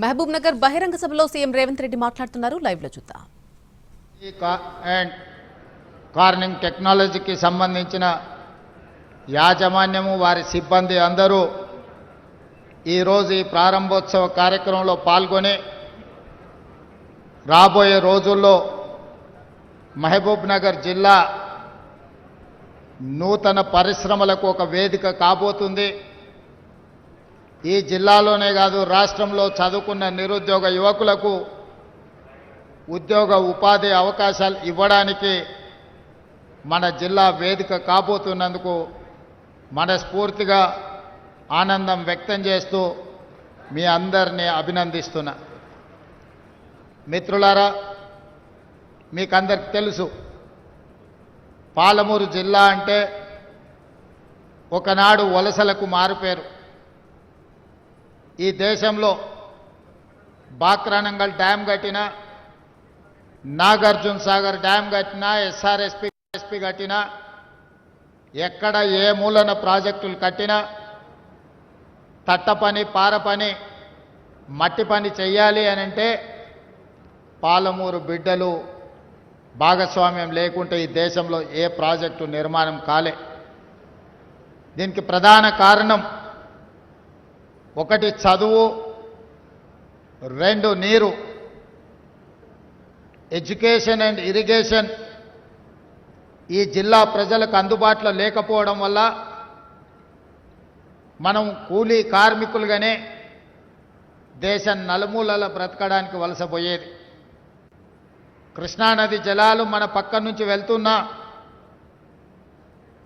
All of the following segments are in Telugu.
మహబూబ్ నగర్ బహిరంగ సభలో సీఎం రేవంత్ రెడ్డి మాట్లాడుతున్నారు. లైవ్ లో చూద్దాం. అండ్ కార్నింగ్ టెక్నాలజీకి సంబంధించిన యాజమాన్యము వారి సిబ్బంది అందరూ ఈరోజు ఈ ప్రారంభోత్సవ కార్యక్రమంలో పాల్గొని రాబోయే రోజుల్లో మహబూబ్ నగర్ జిల్లా నూతన పరిశ్రమలకు ఒక వేదిక కాబోతుంది. ఈ జిల్లాలోనే కాదు రాష్ట్రంలో చదువుకున్న నిరుద్యోగ యువకులకు ఉద్యోగ ఉపాధి అవకాశాలు ఇవ్వడానికి మన జిల్లా వేదిక కాబోతున్నందుకు మనస్ఫూర్తిగా ఆనందం వ్యక్తం చేస్తూ మీ అందరినీ అభినందిస్తున్నా. మిత్రులారా, మీకందరికి తెలుసు పాలమూరు జిల్లా అంటే ఒకనాడు వలసలకు మారుపేరు. ఈ దేశంలో బాక్రానంగల్ డ్యామ్ కట్టినా, నాగార్జున సాగర్ డ్యామ్ కట్టినా, ఎస్ఆర్ఎస్పి కట్టినా, ఎక్కడ ఏ మూలన ప్రాజెక్టులు కట్టినా తట్ట పని, పార పని, మట్టి పని చెయ్యాలి అని అంటే పాలమూరు బిడ్డలు భాగస్వామ్యం లేకుంటే ఈ దేశంలో ఏ ప్రాజెక్టు నిర్మాణం కాలే. దీనికి ప్రధాన కారణం ఒకటి చదువు, రెండు నీరు. ఎడ్యుకేషన్ అండ్ ఇరిగేషన్ ఈ జిల్లా ప్రజలకు అందుబాటులో లేకపోవడం వల్ల మనం కూలీ కార్మికులుగానే దేశం నలుమూలల బ్రతకడానికి వలసపోయేది. కృష్ణానది జలాలు మన పక్క నుంచి వెళ్తున్నా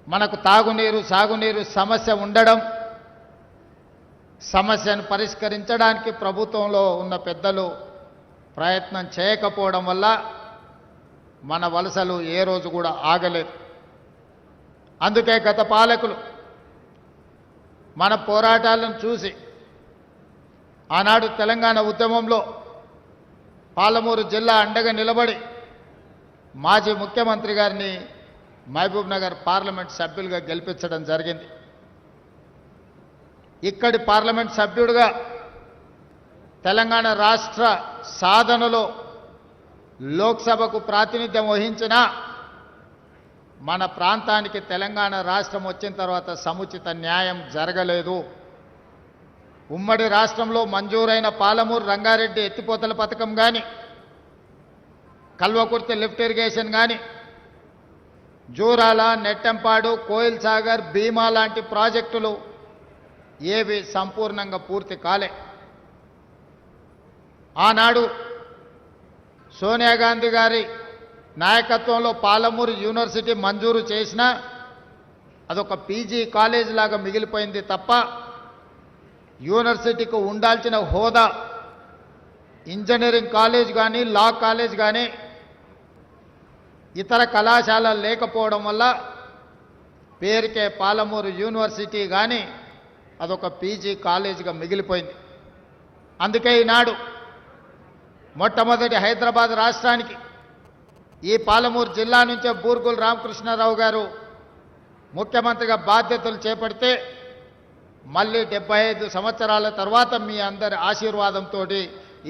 మనకు తాగునీరు, సాగునీరు సమస్య ఉండడం, సమస్యను పరిష్కరించడానికి ప్రభుత్వంలో ఉన్న పెద్దలు ప్రయత్నం చేయకపోవడం వల్ల మన వలసలు ఏ రోజు కూడా ఆగలేదు. అందుకే గత పాలకులు మన పోరాటాలను చూసి ఆనాడు తెలంగాణ ఉద్యమంలో పాలమూరు జిల్లా అండగా నిలబడి మాజీ ముఖ్యమంత్రి గారిని మహబూబ్ నగర్ పార్లమెంట్ సభ్యులుగా గెలిపించడం జరిగింది. ఇక్కడి పార్లమెంట్ సభ్యుడిగా తెలంగాణ రాష్ట్ర సాధనలో లోక్సభకు ప్రాతినిధ్యం వహించిన మన ప్రాంతానికి తెలంగాణ రాష్ట్రం వచ్చిన తర్వాత సముచిత న్యాయం జరగలేదు. ఉమ్మడి రాష్ట్రంలో మంజూరైన పాలమూరు రంగారెడ్డి ఎత్తిపోతల పథకం కానీ, కల్వకుర్తి లిఫ్ట్ ఇరిగేషన్ కానీ, జూరాల, నెట్టెంపాడు, కోయిల్ సాగర్, భీమా లాంటి ప్రాజెక్టులు ఏవి సంపూర్ణంగా పూర్తి కాలే. ఆనాడు సోనియా గాంధీ గారి నాయకత్వంలో పాలమూరు యూనివర్సిటీ మంజూరు చేసినా అదొక పీజీ కాలేజ్ లాగా మిగిలిపోయింది తప్ప యూనివర్సిటీకి ఉండాల్సిన హోదా ఇంజనీరింగ్ కాలేజ్ కానీ, లా కాలేజ్ కానీ, ఇతర కళాశాలలు లేకపోవడం వల్ల పేరుకే పాలమూరు యూనివర్సిటీ కానీ అదొక పీజీ కాలేజీగా మిగిలిపోయింది. అందుకే ఈనాడు మొట్టమొదటి హైదరాబాద్ రాష్ట్రానికి ఈ పాలమూరు జిల్లా నుంచే బూర్గుల రామకృష్ణారావు గారు ముఖ్యమంత్రిగా బాధ్యతలు చేపడితే మళ్ళీ 75 సంవత్సరాల తర్వాత మీ అందరి ఆశీర్వాదంతో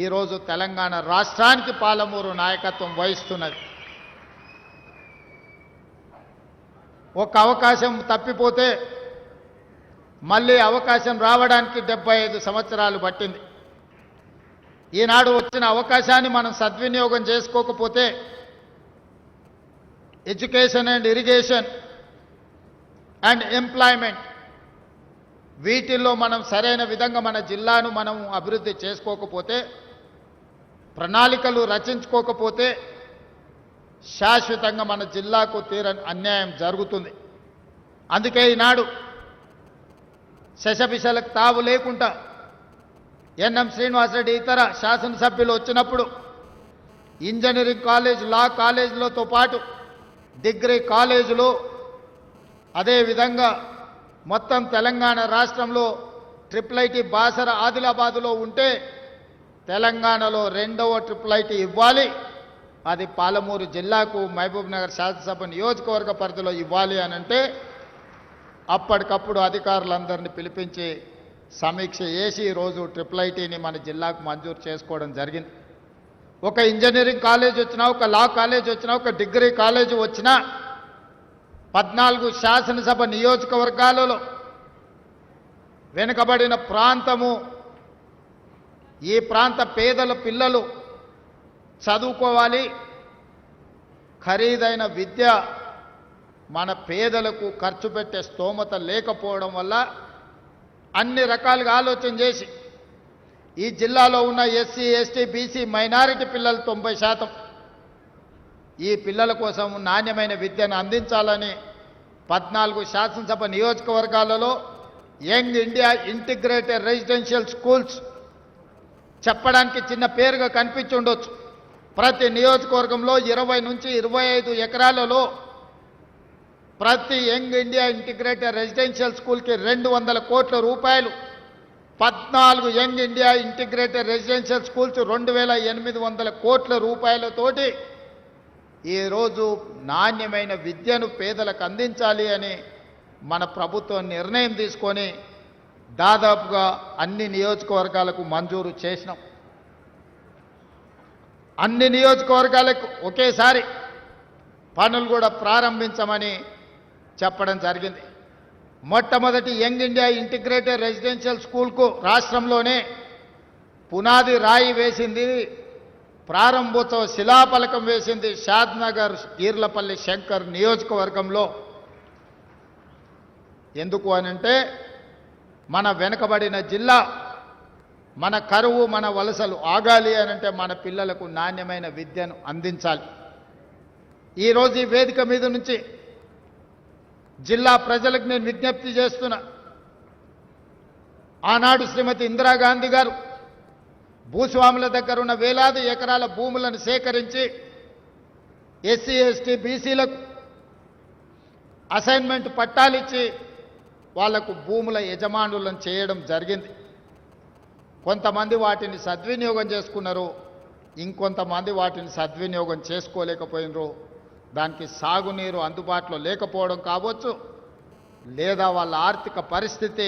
ఈరోజు తెలంగాణ రాష్ట్రానికి పాలమూరు నాయకత్వం వహిస్తున్నది. ఒక అవకాశం తప్పిపోతే మళ్ళీ అవకాశం రావడానికి 75 సంవత్సరాలు పట్టింది. ఈనాడు వచ్చిన అవకాశాన్ని మనం సద్వినియోగం చేసుకోకపోతే education and irrigation and employment వీటిల్లో మనం సరైన విధంగా మన జిల్లాను మనం అభివృద్ధి చేసుకోకపోతే, ప్రణాళికలు రచించుకోకపోతే శాశ్వతంగా మన జిల్లాకు తీరని అన్యాయం జరుగుతుంది. అందుకే ఈనాడు శశబిషలకు తావు లేకుండా ఎన్ఎం శ్రీనివాసరెడ్డి ఇతర శాసనసభ్యులు వచ్చినప్పుడు ఇంజనీరింగ్ కాలేజ్, లా కాలేజీలతో పాటు డిగ్రీ కాలేజీలు, అదేవిధంగా మొత్తం తెలంగాణ రాష్ట్రంలో ట్రిపుల్ బాసర ఆదిలాబాదులో ఉంటే తెలంగాణలో రెండవ ట్రిపుల్ ఇవ్వాలి. అది పాలమూరు జిల్లాకు మహబూబ్ నగర్ శాసనసభ నియోజకవర్గ పరిధిలో ఇవ్వాలి అని అంటే అప్పటికప్పుడు అధికారులందరినీ పిలిపించి సమీక్ష చేసి ఈరోజు IIITని మన జిల్లాకు మంజూరు చేసుకోవడం జరిగింది. ఒక ఇంజనీరింగ్ కాలేజ్ వచ్చినా, ఒక లా కాలేజ్ వచ్చినా, ఒక డిగ్రీ కాలేజ్ వచ్చినా 14 శాసనసభ నియోజకవర్గాలలో వెనుకబడిన ప్రాంతము, ఈ ప్రాంత పేదల పిల్లలు చదువుకోవాలి. ఖరీదైన విద్య మన పేదలకు ఖర్చు పెట్టే స్తోమత లేకపోవడం వల్ల అన్ని రకాలుగా ఆలోచన చేసి ఈ జిల్లాలో ఉన్న ఎస్సీ, ఎస్టీ, బీసీ, మైనారిటీ పిల్లలు 90% ఈ పిల్లల కోసం నాణ్యమైన విద్యను అందించాలని 14 శాసనసభ నియోజకవర్గాలలో young India integrated residential schools చెప్పడానికి చిన్న పేరుగా కనిపించి ఉండొచ్చు. ప్రతి నియోజకవర్గంలో 20 నుంచి 25 ఎకరాలలో ప్రతి యంగ్ ఇండియా ఇంటిగ్రేటెడ్ రెసిడెన్షియల్ స్కూల్కి 200 కోట్ల రూపాయలు, 14 young India integrated residential schools 2800 కోట్ల రూపాయలతోటి ఈరోజు నాణ్యమైన విద్యను పేదలకు అందించాలి అని మన ప్రభుత్వం నిర్ణయం తీసుకొని దాదాపుగా అన్ని నియోజకవర్గాలకు మంజూరు చేసినాం. అన్ని నియోజకవర్గాలకు ఒకేసారి పనులు కూడా ప్రారంభించమని చెప్పడం జరిగింది. మొట్టమొదటి యంగ్ ఇండియా ఇంటిగ్రేటెడ్ రెసిడెన్షియల్ స్కూల్కు రాష్ట్రంలోనే పునాది రాయి వేసింది, ప్రారంభోత్సవ శిలాఫలకం వేసింది షాద్నగర్ ఈర్లపల్లి శంకర్ నియోజకవర్గంలో. ఎందుకు అనంటే మన వెనుకబడిన జిల్లా, మన కరువు, మన వలసలు ఆగాలి అనంటే మన పిల్లలకు నాణ్యమైన విద్యను అందించాలి. ఈరోజు ఈ వేదిక మీద నుంచి జిల్లా ప్రజలకు నేను విజ్ఞప్తి చేస్తున్నా. ఆనాడు శ్రీమతి ఇందిరాగాంధీ గారు భూస్వాముల దగ్గర ఉన్న వేలాది ఎకరాల భూములను సేకరించి ఎస్సీ, ఎస్టీ, బీసీలకు అసైన్మెంట్ పట్టాలిచ్చి వాళ్లకు భూముల యజమానులను చేయడం జరిగింది. కొంతమంది వాటిని సద్వినియోగం చేసుకున్నారు, ఇంకొంతమంది వాటిని సద్వినియోగం చేసుకోలేకపోయినరు. దానికి సాగునీరు అందుబాటులో లేకపోవడం కావచ్చు, లేదా వాళ్ళ ఆర్థిక పరిస్థితి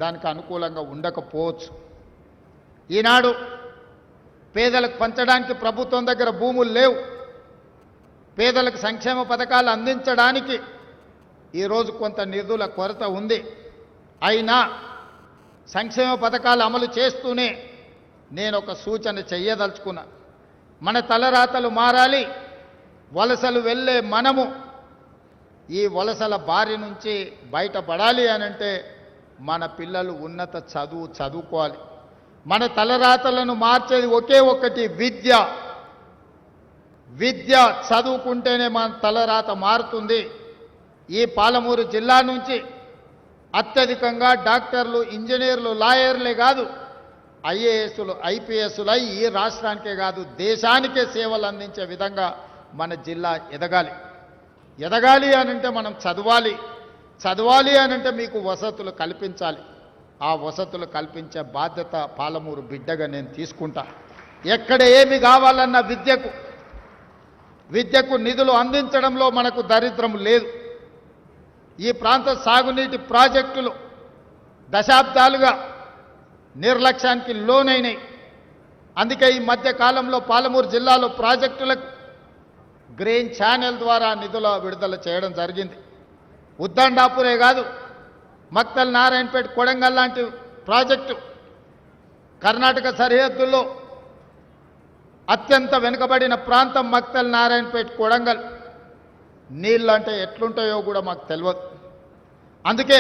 దానికి అనుకూలంగా ఉండకపోవచ్చు. ఈనాడు పేదలకు పంచడానికి ప్రభుత్వం దగ్గర భూములు లేవు. పేదలకు సంక్షేమ పథకాలు అందించడానికి ఈరోజు కొంత నిధుల కొరత ఉంది. అయినా సంక్షేమ పథకాలు అమలు చేస్తూనే నేను ఒక సూచన చెయ్యదలుచుకున్నా. మన తలరాతలు మారాలి. వలసలు వెళ్ళే మనము ఈ వలసల బారి నుంచి బయటపడాలి అనంటే మన పిల్లలు ఉన్నత చదువుకోవాలి. మన తలరాతలను మార్చేది ఒకే ఒక్కటి విద్య. విద్య చదువుకుంటేనే మన తలరాత మారుతుంది. ఈ పాలమూరు జిల్లా నుంచి అత్యధికంగా డాక్టర్లు, ఇంజనీర్లు, లాయర్లే కాదు ఐఏఎస్లు, ఐపీఎస్లు ఈ రాష్ట్రానికే కాదు దేశానికే సేవలు అందించే విధంగా మన జిల్లా ఎదగాలి. ఎదగాలి అనంటే మనం చదవాలి. చదవాలి అనంటే మీకు వసతులు కల్పించాలి. ఆ వసతులు కల్పించే బాధ్యత పాలమూరు బిడ్డగా నేను తీసుకుంటా. ఎక్కడ ఏమి కావాలన్న విద్యకు నిధులు అందించడంలో మనకు దరిద్రం లేదు. ఈ ప్రాంత సాగునీటి ప్రాజెక్టులు దశాబ్దాలుగా నిర్లక్ష్యానికి లోనైనాయి. అందుకే ఈ మధ్య కాలంలో పాలమూరు జిల్లాలో ప్రాజెక్టులకు గ్రీన్ ఛానల్ ద్వారా నిధుల విడుదల చేయడం జరిగింది. ఉద్దండాపురే కాదు, మక్తల్, నారాయణపేట, కొడంగల్ లాంటి ప్రాజెక్టు కర్ణాటక సరిహద్దుల్లో అత్యంత వెనుకబడిన ప్రాంతం మక్తల్, నారాయణపేట, కొడంగల్. నీళ్ళు అంటే ఎట్లుంటాయో కూడా మాకు తెలియదు. అందుకే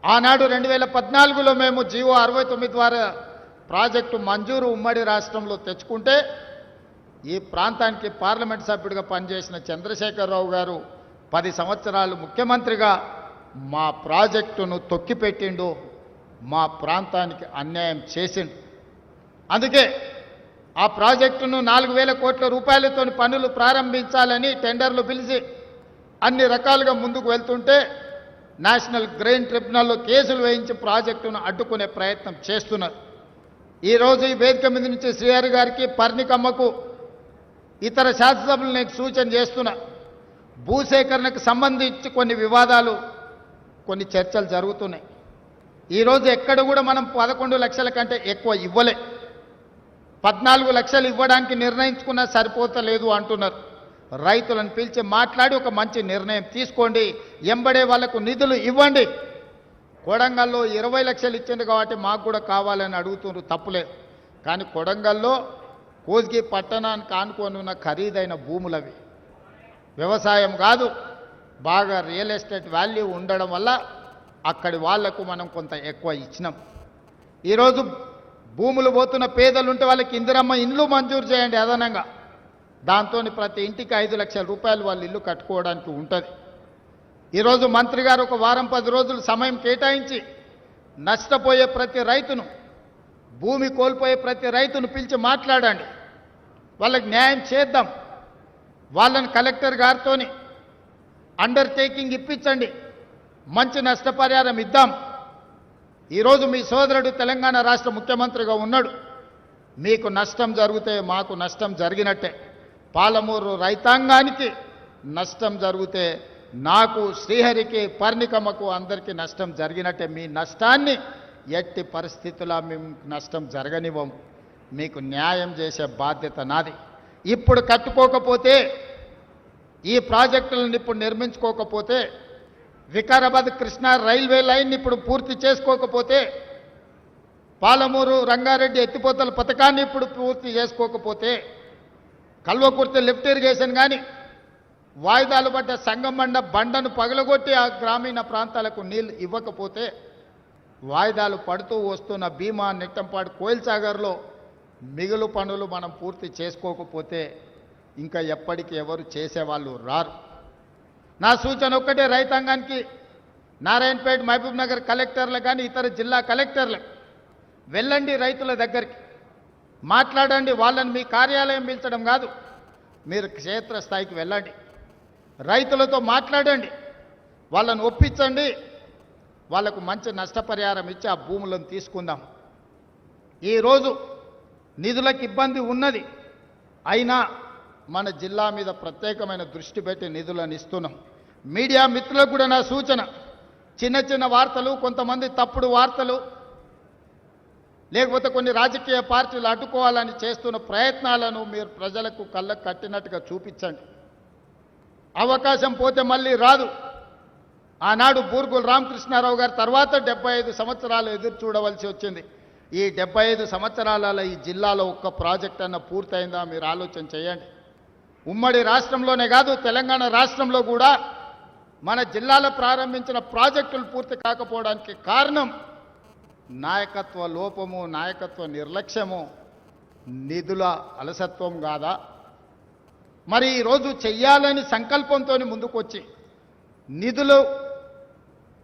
ఆనాడు 2014లో మేము జీవో 69 ద్వారా ప్రాజెక్టు మంజూరు ఉమ్మడి రాష్ట్రంలో తెచ్చుకుంటే ఈ ప్రాంతానికి పార్లమెంట్ సభ్యుడిగా పనిచేసిన చంద్రశేఖరరావు గారు 10 సంవత్సరాలు ముఖ్యమంత్రిగా మా ప్రాజెక్టును తొక్కిపెట్టిండు, మా ప్రాంతానికి అన్యాయం చేసిండు. అందుకే ఆ ప్రాజెక్టును 4000 కోట్ల రూపాయలతో పనులు ప్రారంభించాలని టెండర్లు పిలిచి అన్ని రకాలుగా ముందుకు వెళ్తుంటే నేషనల్ గ్రీన్ ట్రిబ్యునల్లో కేసులు వేయించి ప్రాజెక్టును అడ్డుకునే ప్రయత్నం చేస్తున్నారు. ఈరోజు ఈ వేదిక మీద నుంచి శ్రీహరి గారికి, పర్ణికమ్మకు, ఇతర శాసనసభ్యులు నేను సూచన చేస్తున్నా. భూసేకరణకు సంబంధించి కొన్ని వివాదాలు, కొన్ని చర్చలు జరుగుతున్నాయి. ఈరోజు ఎక్కడ కూడా మనం 11 లక్షల కంటే ఎక్కువ ఇవ్వలే. 14 లక్షలు ఇవ్వడానికి నిర్ణయించుకున్నా సరిపోతలేదు అంటున్నారు. రైతులను పిలిచి మాట్లాడి ఒక మంచి నిర్ణయం తీసుకోండి, ఎంబడే వాళ్లకు నిధులు ఇవ్వండి. కొడంగల్లో 20 లక్షలు ఇచ్చింది కాబట్టి మాకు కూడా కావాలని అడుగుతున్నారు, తప్పులేదు. కానీ కొడంగల్లో కోస్గి పట్టణానికి ఆనుకొని ఉన్న ఖరీదైన భూములవి, వ్యవసాయం కాదు, బాగా రియల్ ఎస్టేట్ వాల్యూ ఉండడం వల్ల అక్కడి వాళ్లకు మనం కొంత ఎక్కువ ఇచ్చినాం. ఈరోజు భూములు పోతున్న పేదలు ఉంటే వాళ్ళకి ఇందిరమ్మ ఇండ్లు మంజూరు చేయండి అదనంగా. దాంతో ప్రతి ఇంటికి 5 లక్షల రూపాయలు వాళ్ళు ఇల్లు కట్టుకోవడానికి ఉంటుంది. ఈరోజు మంత్రి గారు ఒక వారం 10 రోజులు సమయం కేటాయించి నష్టపోయే ప్రతి రైతును, భూమి కోల్పోయే ప్రతి రైతును పిలిచి మాట్లాడండి, వాళ్ళకి న్యాయం చేద్దాం. వాళ్ళని కలెక్టర్ గారితో అండర్టేకింగ్ ఇప్పించండి, మంచి నష్టపరిహారం ఇద్దాం. ఈరోజు మీ సోదరుడు తెలంగాణ రాష్ట్ర ముఖ్యమంత్రిగా ఉన్నాడు. మీకు నష్టం జరిగితే మాకు నష్టం జరిగినట్టే, పాలమూరు రైతాంగానికి నష్టం జరిగితే నాకు, శ్రీహరికి, పర్ణికమ్మకు అందరికీ నష్టం జరిగినట్టే. మీ నష్టాన్ని ఎట్టి పరిస్థితుల్లో మేము నష్టం జరగనివ్వం. మీకు న్యాయం చేసే బాధ్యత నాది. ఇప్పుడు కట్టుకోకపోతే, ఈ ప్రాజెక్టులను ఇప్పుడు నిర్మించుకోకపోతే, వికారాబాద్ కృష్ణా రైల్వే లైన్ ఇప్పుడు పూర్తి చేసుకోకపోతే, పాలమూరు రంగారెడ్డి ఎత్తిపోతల పథకాన్ని ఇప్పుడు పూర్తి చేసుకోకపోతే, కల్వకుర్తి లిఫ్ట్ ఇరిగేషన్ కానీ, వాయిదాలు పడ్డ సంగమండ బండను పగలగొట్టి ఆ గ్రామీణ ప్రాంతాలకు నీళ్ళు ఇవ్వకపోతే, వాయిదాలు పడుతూ వస్తున్న భీమా, నెట్టంపాడు, కోయిల్ సాగర్లో మిగులు పనులు మనం పూర్తి చేసుకోకపోతే ఇంకా ఎప్పటికీ ఎవరు చేసేవాళ్ళు రారు. నా సూచన ఒక్కటే రైతాంగానికి, నారాయణపేట, మహబూబ్ నగర్ కలెక్టర్లు కానీ ఇతర జిల్లా కలెక్టర్లు వెళ్ళండి, రైతుల దగ్గరికి మాట్లాడండి. వాళ్ళని మీ కార్యాలయం పిలిచడం కాదు, మీరు క్షేత్రస్థాయికి వెళ్ళండి, రైతులతో మాట్లాడండి, వాళ్ళని ఒప్పించండి, వాళ్లకు మంచి నష్టపరిహారం ఇచ్చి ఆ భూములను తీసుకుందాం. ఈరోజు నిధులకు ఇబ్బంది ఉన్నది, అయినా మన జిల్లా మీద ప్రత్యేకమైన దృష్టి పెట్టి నిధులను ఇస్తున్నాం. మీడియా మిత్రులకు కూడా నా సూచన, చిన్న చిన్న వార్తలు, కొంతమంది తప్పుడు వార్తలు, లేకపోతే కొన్ని రాజకీయ పార్టీలు అడ్డుకోవాలని చేస్తున్న ప్రయత్నాలను మీరు ప్రజలకు కళ్ళకు కట్టినట్టుగా చూపించండి. అవకాశం పోతే మళ్ళీ రాదు. ఆనాడు బూర్గుల రామకృష్ణారావు గారి తర్వాత 75 సంవత్సరాలు ఎదురు చూడవలసి వచ్చింది. ఈ 75 సంవత్సరాలలో ఈ జిల్లాలో ఒక్క ప్రాజెక్ట్ అన్న పూర్తయిందా మీరు ఆలోచన చేయండి. ఉమ్మడి రాష్ట్రంలోనే కాదు, తెలంగాణ రాష్ట్రంలో కూడా మన జిల్లాలో ప్రారంభించిన ప్రాజెక్టులు పూర్తి కాకపోవడానికి కారణం నాయకత్వ లోపము, నాయకత్వ నిర్లక్ష్యము, నిధుల అలసత్వం కాదా? మరి ఈరోజు చెయ్యాలని సంకల్పంతో ముందుకొచ్చి నిధులు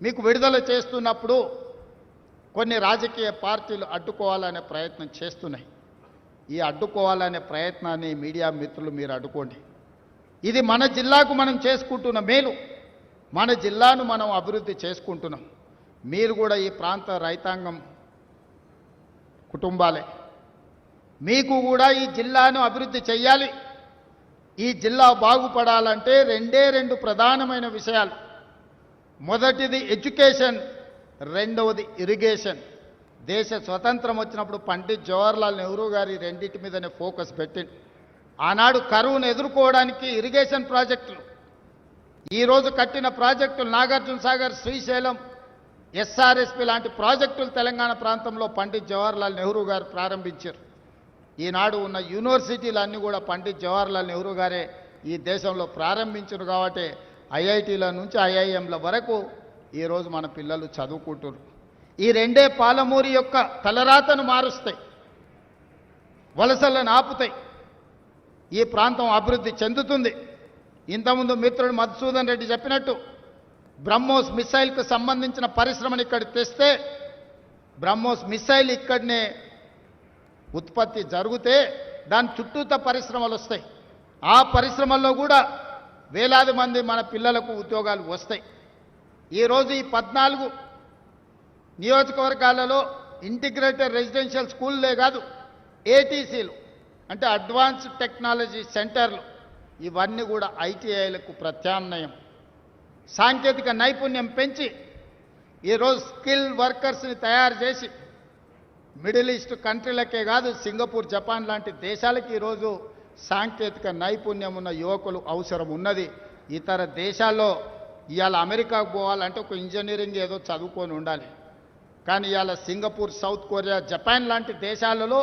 మీకు విడుదల చేస్తున్నప్పుడు కొన్ని రాజకీయ పార్టీలు అడ్డుకోవాలనే ప్రయత్నం చేస్తున్నాయి. ఈ అడ్డుకోవాలనే ప్రయత్నాన్ని మీడియా మిత్రులు మీరు అడ్డుకోండి. ఇది మన జిల్లాకు మనం చేసుకుంటున్న మేలు, మన జిల్లాను మనం అభివృద్ధి చేసుకుంటున్నాం. మీరు కూడా ఈ ప్రాంత రైతాంగం కుటుంబాలే, మీకు కూడా ఈ జిల్లాను అభివృద్ధి చేయాలి. ఈ జిల్లా బాగుపడాలంటే రెండు ప్రధానమైన విషయాలు. మొదటిది ఎడ్యుకేషన్, రెండవది ఇరిగేషన్. దేశ స్వతంత్రం వచ్చినప్పుడు పండిత్ జవహర్లాల్ నెహ్రూ గారి రెండింటి మీదనే ఫోకస్ పెట్టింది. ఆనాడు కరువును ఎదుర్కోవడానికి ఇరిగేషన్ ప్రాజెక్టులు, ఈరోజు కట్టిన ప్రాజెక్టులు నాగార్జున సాగర్, శ్రీశైలం, ఎస్ఆర్ఎస్పి లాంటి ప్రాజెక్టులు తెలంగాణ ప్రాంతంలో పండిత్ జవహర్లాల్ నెహ్రూ గారు ప్రారంభించారు. ఈనాడు ఉన్న యూనివర్సిటీలన్నీ కూడా పండిత్ జవహర్లాల్ నెహ్రూ గారే ఈ దేశంలో ప్రారంభించారు. కాబట్టి ఐఐటీల నుంచి ఐఐఎంల వరకు ఈరోజు మన పిల్లలు చదువుకుంటారు. ఈ రెండే పాలమూరి యొక్క తలరాతను మారుస్తాయి, వలసలను ఆపుతాయి, ఈ ప్రాంతం అభివృద్ధి చెందుతుంది. ఇంతకుముందు మిత్రుడు మధుసూదన్ రెడ్డి చెప్పినట్టు బ్రహ్మోస్ మిసైల్కు సంబంధించిన పరిశ్రమను ఇక్కడ తెస్తే, బ్రహ్మోస్ మిసైల్ ఇక్కడనే ఉత్పత్తి జరిగితే దాని చుట్టూత పరిశ్రమలు వస్తాయి. ఆ పరిశ్రమల్లో కూడా వేలాది మంది మన పిల్లలకు ఉద్యోగాలు వస్తాయి. ఈరోజు ఈ 14 నియోజకవర్గాలలో ఇంటిగ్రేటెడ్ రెసిడెన్షియల్ స్కూల్లే కాదు, ఏటీసీలు అంటే అడ్వాన్స్డ్ టెక్నాలజీ సెంటర్లు, ఇవన్నీ కూడా ఐటీఐలకు ప్రత్యామ్నాయం. సాంకేతిక నైపుణ్యం పెంచి ఈరోజు స్కిల్ వర్కర్స్ని తయారు చేసి మిడిల్ ఈస్ట్ కంట్రీలకే కాదు సింగపూర్ జపాన్ లాంటి దేశాలకి ఈరోజు సాంకేతిక నైపుణ్యం ఉన్న యువకులు అవసరం ఉన్నది. ఇతర దేశాల్లో ఇవాళ అమెరికాకు పోవాలంటే ఒక ఇంజనీరింగ్ ఏదో చదువుకొని ఉండాలి. కానీ ఇవాళ సింగపూర్, సౌత్ కొరియా, జపాన్ లాంటి దేశాలలో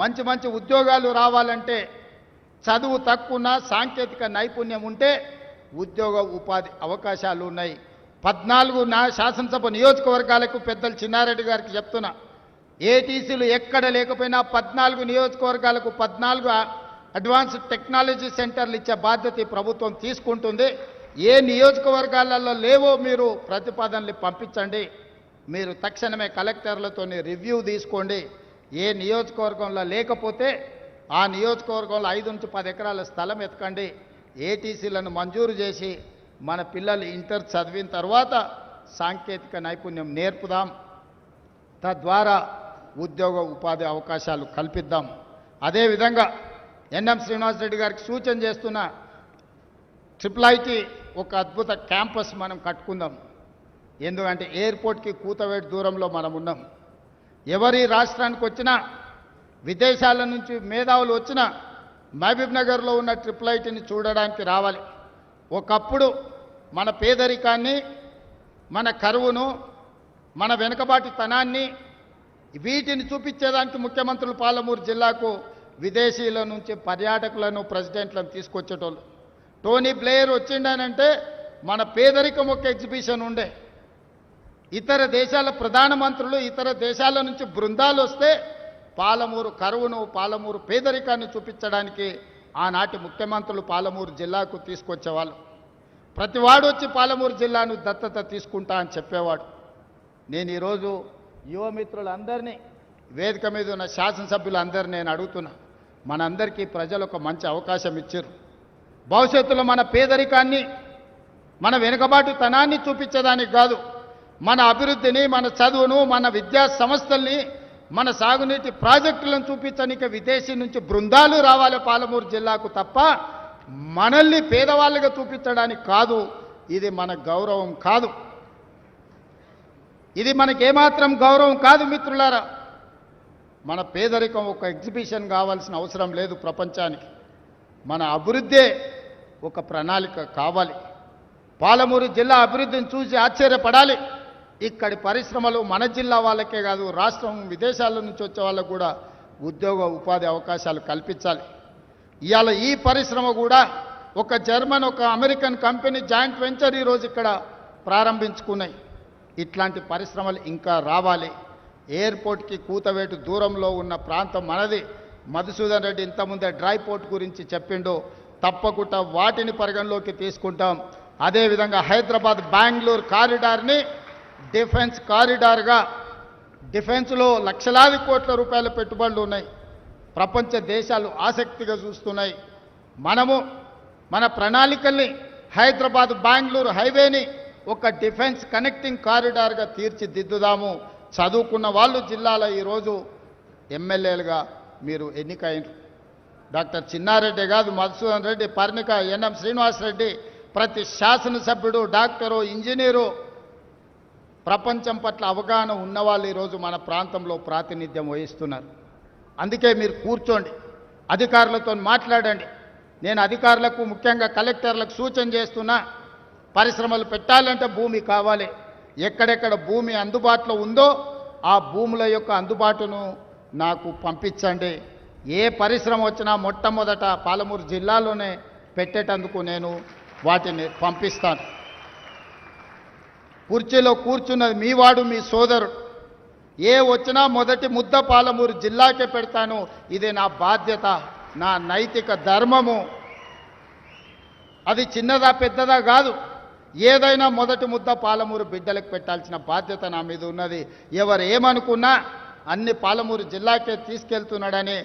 మంచి మంచి ఉద్యోగాలు రావాలంటే చదువు తక్కువ సాంకేతిక నైపుణ్యం ఉంటే ఉద్యోగ ఉపాధి అవకాశాలు ఉన్నాయి. 14 శాసనసభ నియోజకవర్గాలకు పెద్దలు చిన్నారెడ్డి గారికి చెప్తున్నా, ఏటీసీలు ఎక్కడ లేకపోయినా 14 నియోజకవర్గాలకు 14 అడ్వాన్స్డ్ టెక్నాలజీ సెంటర్లు ఇచ్చే బాధ్యత ఈ ప్రభుత్వం తీసుకుంటుంది. ఏ నియోజకవర్గాలలో లేవో మీరు ప్రతిపాదనలు పంపించండి. మీరు తక్షణమే కలెక్టర్లతో రివ్యూ తీసుకోండి. ఏ నియోజకవర్గంలో లేకపోతే ఆ నియోజకవర్గంలో 5 నుంచి 10 ఎకరాల స్థలం ఎతకండి. ఏటీసీలను మంజూరు చేసి మన పిల్లలు ఇంటర్ చదివిన తర్వాత సాంకేతిక నైపుణ్యం నేర్పుదాం. తద్వారా ఉద్యోగ ఉపాధి అవకాశాలు కల్పిద్దాం. అదేవిధంగా ఎన్ఎం శ్రీనివాసరెడ్డి గారికి సూచన చేస్తున్న IIIT ఒక అద్భుత క్యాంపస్ మనం కట్టుకుందాం. ఎందుకంటే ఎయిర్పోర్ట్కి కూతవేటు దూరంలో మనం ఉన్నాం. ఎవరి రాష్ట్రానికి వచ్చినా, విదేశాల నుంచి మేధావులు వచ్చినా మహబూబ్ నగర్లో ఉన్న IIITని చూడడానికి రావాలి. ఒకప్పుడు మన పేదరికాన్ని, మన కరువును, మన వెనుకబాటుతనాన్ని వీటిని చూపించేదానికి ముఖ్యమంత్రులు పాలమూరు జిల్లాకు విదేశీయుల నుంచి పర్యాటకులను, ప్రెసిడెంట్లను తీసుకొచ్చేటోళ్ళు. టోనీ బ్లేయర్ వచ్చిండనంటే మన పేదరికం ఒక ఎగ్జిబిషన్ ఉండే. ఇతర దేశాల ప్రధానమంత్రులు, ఇతర దేశాల నుంచి బృందాలు వస్తే పాలమూరు కరువును, పాలమూరు పేదరికాన్ని చూపించడానికి ఆనాటి ముఖ్యమంత్రులు పాలమూరు జిల్లాకు తీసుకొచ్చేవాళ్ళు. ప్రతివాడు వచ్చి పాలమూరు జిల్లాను దత్తత తీసుకుంటా అని చెప్పేవాడు. నేను ఈరోజు యువమిత్రులందరినీ, వేదిక మీద ఉన్న శాసనసభ్యులందరినీ నేను అడుగుతున్నా, మనందరికీ ప్రజలు ఒక మంచి అవకాశం ఇచ్చారు. భవిష్యత్తులో మన పేదరికాన్ని, మన వెనుకబాటుతనాన్ని చూపించడానికి కాదు, మన అభివృద్ధిని, మన చదువును, మన విద్యా సంస్థల్ని, మన సాగునీటి ప్రాజెక్టులను చూపించడానికి విదేశీ నుంచి బృందాలు రావాలి పాలమూరు జిల్లాకు తప్ప మనల్ని పేదవాళ్ళుగా చూపించడానికి కాదు. ఇది మన గౌరవం కాదు. ఇది మనకేమాత్రం గౌరవం కాదు మిత్రులారా. మన పేదరికం ఒక ఎగ్జిబిషన్ కావాల్సిన అవసరం లేదు ప్రపంచానికి. మన అభివృద్ధే ఒక ప్రణాళిక కావాలి. పాలమూరు జిల్లా అభివృద్ధిని చూసి ఆశ్చర్యపడాలి. ఇక్కడి పరిశ్రమలు మన జిల్లా వాళ్ళకే కాదు, రాష్ట్రం విదేశాల నుంచి వచ్చే వాళ్ళకు కూడా ఉద్యోగ ఉపాధి అవకాశాలు కల్పించాలి. ఇవాళ ఈ పరిశ్రమ కూడా ఒక జర్మన్, ఒక అమెరికన్ కంపెనీ జాయింట్ వెంచర్ ఈరోజు ఇక్కడ ప్రారంభించుకున్నాయి. ఇట్లాంటి పరిశ్రమలు ఇంకా రావాలి. ఎయిర్పోర్ట్కి కూతవేటు దూరంలో ఉన్న ప్రాంతం మనది. మధుసూదన్ రెడ్డి ఇంతకుముందే డ్రై పోర్ట్ గురించి చెప్పిండు. తప్పకుండా వాటిని పరిగణలోకి తీసుకుంటాం. అదేవిధంగా హైదరాబాద్ బెంగళూరు కారిడార్ని డిఫెన్స్ కారిడార్గా, డిఫెన్స్లో లక్షలాది కోట్ల రూపాయల పెట్టుబడులు ఉన్నాయి. ప్రపంచ దేశాలు ఆసక్తిగా చూస్తున్నాయి. మనము మన ప్రణాళికల్ని హైదరాబాద్ బెంగళూరు హైవేని ఒక డిఫెన్స్ కనెక్టింగ్ కారిడార్గా తీర్చిదిద్దుదాము. చదువుకున్న వాళ్ళు జిల్లాలో ఈరోజు ఎమ్మెల్యేలుగా మీరు ఎన్నికైనరు. డాక్టర్ చిన్నారెడ్డి కాదు, మధుసూదన్ రెడ్డి, పర్ణిక, ఎన్ఎం శ్రీనివాసరెడ్డి, ప్రతి శాసనసభ్యుడు, డాక్టరు, ఇంజనీరు, ప్రపంచం పట్ల అవగాహన ఉన్నవాళ్ళు ఈరోజు మన ప్రాంతంలో ప్రాతినిధ్యం వహిస్తున్నారు. అందుకే మీరు కూర్చోండి, అధికారులతో మాట్లాడండి. నేను అధికారులకు, ముఖ్యంగా కలెక్టర్లకు సూచన చేస్తున్నా, పరిశ్రమలు పెట్టాలంటే భూమి కావాలి. ఎక్కడెక్కడ భూమి అందుబాటులో ఉందో ఆ భూముల యొక్క అందుబాటును నాకు పంపించండి. ఏ పరిశ్రమ వచ్చినా మొట్టమొదట పాలమూరు జిల్లాలోనే పెట్టేటందుకు నేను వాటిని పంపిస్తాను. కుర్చీలో కూర్చున్నది మీ వాడు, మీ సోదరుడు. ఏ వచ్చినా మొదటి ముద్ద పాలమూరు జిల్లాకే పెడతాను. ఇది నా బాధ్యత, నా నైతిక ధర్మము. అది చిన్నదా పెద్దదా కాదు. ఏదైనా మొదటి ముద్ద పాలమూరు బిడ్డలకు పెట్టాల్సిన బాధ్యత నా మీద ఉన్నది. ఎవరు ఏమనుకున్నా అన్ని పాలమూరు జిల్లాకే తీసుకెళ్తున్నాడని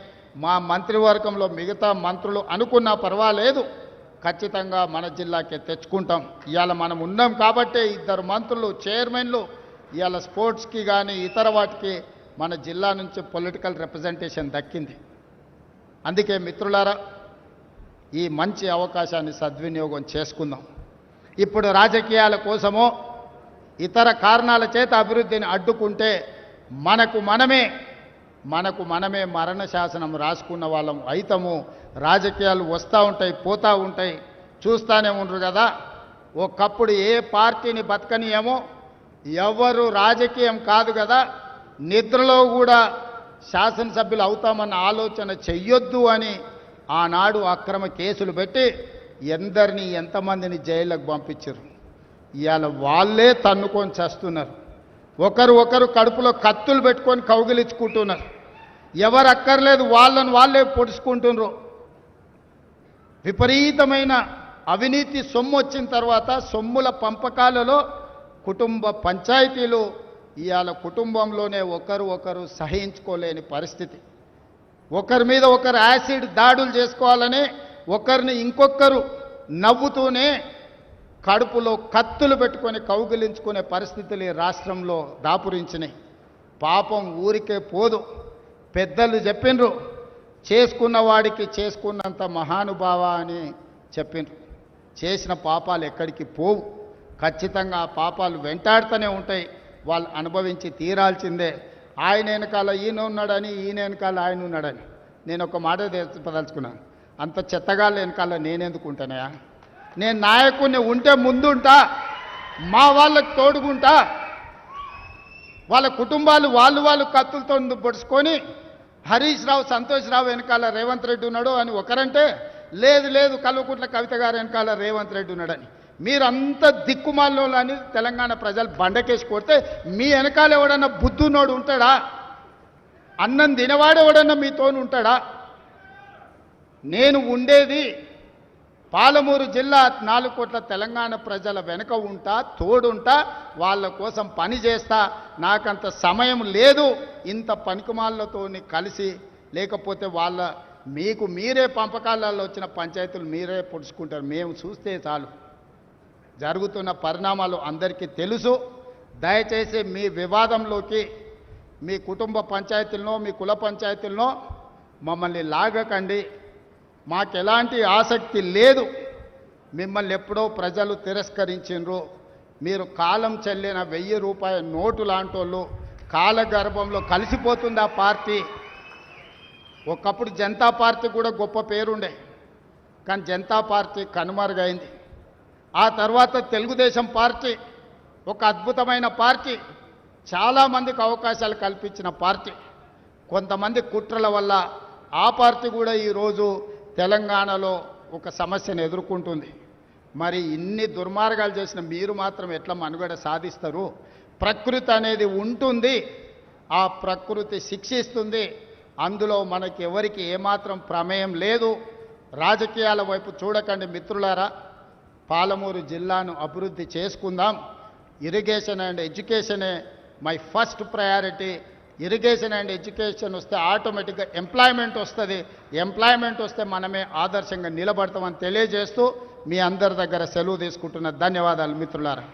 మా మంత్రివర్గంలో మిగతా మంత్రులు అనుకున్నా పర్వాలేదు, ఖచ్చితంగా మన జిల్లాకే తెచ్చుకుంటాం. ఇవాళ మనం ఉన్నాం కాబట్టి 2 మంత్రులు, చైర్మన్లు ఇవాళ స్పోర్ట్స్కి కానీ ఇతర వాటికి మన జిల్లా నుంచి పొలిటికల్ రిప్రజెంటేషన్ దక్కింది. అందుకే మిత్రులారా, ఈ మంచి అవకాశాన్ని సద్వినియోగం చేసుకుందాం. ఇప్పుడు రాజకీయాల కోసమో ఇతర కారణాల చేత అభివృద్ధిని అడ్డుకుంటే మనకు మనమే మరణ శాసనం రాసుకున్న వాళ్ళం అయితము. రాజకీయాలు వస్తూ ఉంటాయి, పోతూ ఉంటాయి, చూస్తూనే ఉండరు కదా. ఒకప్పుడు ఏ పార్టీని బతకనియేమో, ఎవరు రాజకీయం కాదు కదా, నిద్రలో కూడా శాసనసభ్యులు అవుతామన్న ఆలోచన చెయ్యొద్దు అని ఆనాడు అక్రమ కేసులు పెట్టి ఎంతమందిని జైళ్ళకు పంపించారు. ఇవాళ వాళ్ళే తన్నుకొని చేస్తున్నారు. ఒకరు కడుపులో కత్తులు పెట్టుకొని కౌగిలించుకుంటున్నారు. ఎవరు అక్కర్లేదు, వాళ్ళే పొడుచుకుంటున్నారు. విపరీతమైన అవినీతి సొమ్ము వచ్చిన తర్వాత సొమ్ముల పంపకాలలో కుటుంబ పంచాయతీలు ఇవాళ కుటుంబంలోనే ఒకరు సహించుకోలేని పరిస్థితి. ఒకరి మీద ఒకరు యాసిడ్ దాడులు చేసుకోవాలని ఒకరిని ఇంకొకరు నవ్వుతూనే కడుపులో కత్తులు పెట్టుకొని కౌగిలించుకునే పరిస్థితులు ఈ రాష్ట్రంలో దాపురించినాయి. పాపం ఊరికే పోదు. పెద్దలు చెప్పిండ్రు, చేసుకున్న వాడికి చేసుకున్నంత మహానుభావ అని చెప్పిండ్రు. చేసిన పాపాలు ఎక్కడికి పోవు, ఖచ్చితంగా ఆ పాపాలు వెంటాడుతూనే ఉంటాయి. వాళ్ళు అనుభవించి తీరాల్సిందే. ఆయన వెనకాల ఈయన ఉన్నాడని, ఈయన వెనకాల ఆయన ఉన్నాడని. నేను ఒక మాట చెప్పదలుచుకున్నాను, అంత చెత్తగాళ్ళ వెనకాల నేనెందుకు ఉంటానయా? నేను నాయకుడిని ఉంటే ముందుంటా, మా వాళ్ళకి తోడుగుంటా. వాళ్ళ కుటుంబాలు వాళ్ళు కత్తులతో పొడుచుకొని హరీష్ రావు, సంతోష్ రావు వెనకాల రేవంత్ రెడ్డి ఉన్నాడు అని ఒకరంటే, లేదు కల్వకుంట్ల కవిత గారు వెనకాల రేవంత్ రెడ్డి ఉన్నాడని. మీరంతా దిక్కుమాలలో అని తెలంగాణ ప్రజలు బండకేసి కొడితే మీ వెనకాల ఎవడన్నా బుద్ధునోడు ఉంటాడా? అన్నం తినవాడు ఎవడన్నా మీతోని ఉంటాడా? నేను ఉండేది పాలమూరు జిల్లా, 4 కోట్ల తెలంగాణ ప్రజల వెనుక ఉంటా, తోడుంటా, వాళ్ళ కోసం పని చేస్తా. నాకంత సమయం లేదు ఇంత పనికిమాలతోని కలిసి, లేకపోతే మీకు మీరే పంపకాలలో వచ్చిన పంచాయతీలు మీరే పొడుచుకుంటారు. మేము చూస్తే చాలు. జరుగుతున్న పరిణామాలు అందరికీ తెలుసు. దయచేసి మీ వివాదంలోకి మీ కుటుంబ పంచాయతీలనో మీ కుల పంచాయతీలనో మమ్మల్ని లాగకండి. మాకెలాంటి ఆసక్తి లేదు. మిమ్మల్ని ఎప్పుడో ప్రజలు తిరస్కరించిండ్రు. మీరు కాలం చెల్లిన 1000 రూపాయల నోటు లాంటి వాళ్ళు. కాలగర్భంలో కలిసిపోతుంది ఆ పార్టీ. ఒకప్పుడు జనతా పార్టీ కూడా గొప్ప పేరుండే, కానీ జనతా పార్టీ కనుమరుగైంది. ఆ తర్వాత తెలుగుదేశం పార్టీ ఒక అద్భుతమైన పార్టీ, చాలామందికి అవకాశాలు కల్పించిన పార్టీ. కొంతమంది కుట్రల వల్ల ఆ పార్టీ కూడా ఈరోజు తెలంగాణలో ఒక సమస్యను ఎదుర్కొంటుంది. మరి ఇన్ని దుర్మార్గాలు చేసిన మీరు మాత్రం ఎట్లా మనుగడ సాధిస్తారు? ప్రకృతి అనేది ఉంటుంది, ఆ ప్రకృతి శిక్షిస్తుంది. అందులో మనకి ఎవరికి ఏమాత్రం ప్రమేయం లేదు. రాజకీయాల వైపు చూడకండి మిత్రులారా. పాలమూరు జిల్లాను అభివృద్ధి చేసుకుందాం. ఇరిగేషన్ అండ్ ఎడ్యుకేషనే my first priority. Irrigation and education వస్తే ఆటోమేటిక్గా ఎంప్లాయ్మెంట్ వస్తుంది. ఎంప్లాయ్మెంట్ వస్తే మనమే ఆదర్శంగా నిలబడతామని తెలియజేస్తూ మీ అందరి దగ్గర సెలవు తీసుకుంటున్న ధన్యవాదాలు మిత్రులారా.